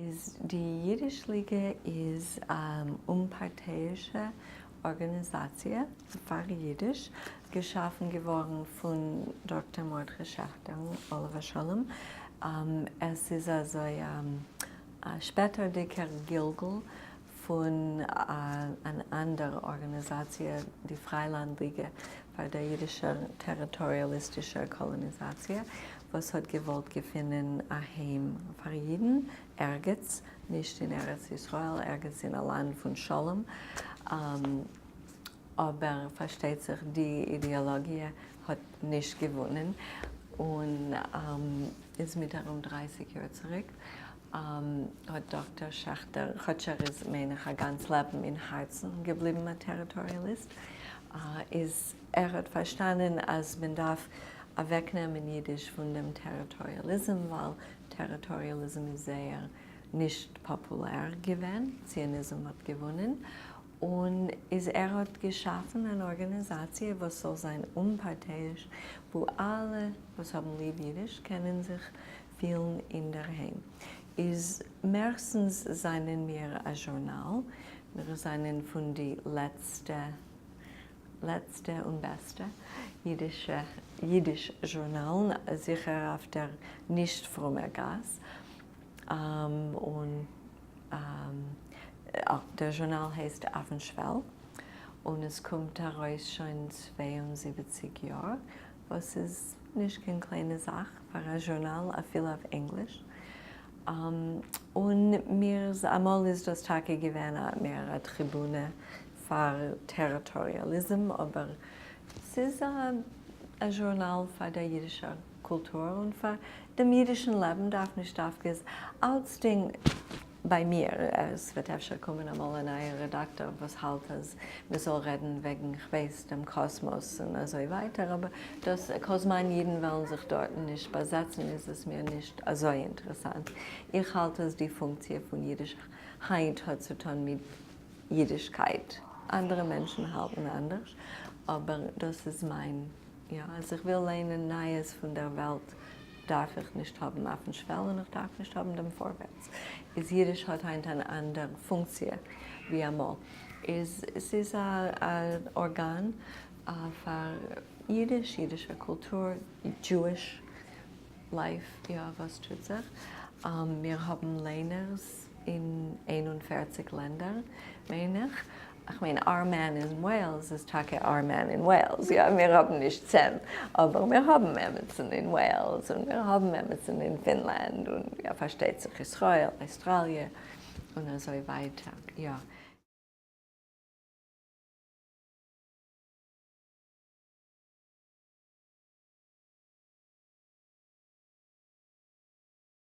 Die Yidish-Lige ist eine unparteiische Organisation für Jiddisch, geschaffen geworden von Dr. Mordechai Schachter und Oliver Scholem. Es ist also ein später dicker Gilgul von einer anderen Organisation, die Frayland-lige, für die jüdische territorialistische Kolonisation, was hat gewollt gefunden ein Heim für Jeden, ergens, nicht in Eretz Israel, ergens in ein Land von Scholem, aber versteht sich, die Ideologie hat nicht gewonnen und ist mit 30 Jahren zurück. Hat Dr. Schachter, ist mein ganzes Leben in Herzen geblieben, ein Territorialist. Hat verstanden, als man darf wegnehmen Jiddisch von dem Territorialismus, weil Territorialismus ist sehr nicht populär gewesen, Zionismus hat gewonnen. Und hat geschaffen eine Organisation, was soll sein unparteiisch, wo alle, was haben lieb Jiddisch, können sich fühlen in der Heim. Meistens seien wir ein Journal, wir seien von den letzte und beste Jiddisch-Journal, sicher auf der nicht frommer Gas. Der Journal heißt Afn Shvel und es kommt heraus schon 72 Jahre, was ist nicht keine kleine Sache für ein Journal, viel auf Englisch. Und einmal ist das Tage gewesen, mehr eine Tribüne für Territorialismus, aber es ist ein Journal für die jüdische Kultur und für das jüdische Leben darf nicht aufgehen. Als Ding bei mir, es wird öfter kommen einmal ein neuer Redakteur, was halt ist, wir sollen reden wegen, ich weiß, dem Kosmos und so weiter, aber das Kosmoniden wollen sich dort nicht besetzen, ist es mir nicht so interessant. Ich halte es, die Funktion von Jiddischkeit hat zu tun mit Jiddischkeit. Andere Menschen halten anders, aber das ist mein, ja, also ich will lernen Neues von der Welt, darf ich nicht haben Afn Shvel und ich darf nicht haben dem Vorwärts. Jiddisch hat eine andere Funktion wie einmal. Es ist ein Organ für Jiddisch, jüdische Kultur, Jewish Life, ja, was tut sich. Wir haben Lehners in 41 Ländern, meine ich. Ich meine, our man in Wales ist Tage our man in Wales. Ja, wir haben nicht 10, aber wir haben Emerson in Wales und wir haben Emerson in Finnland und ja, versteht sich Israel, Australien und so weiter. Ja.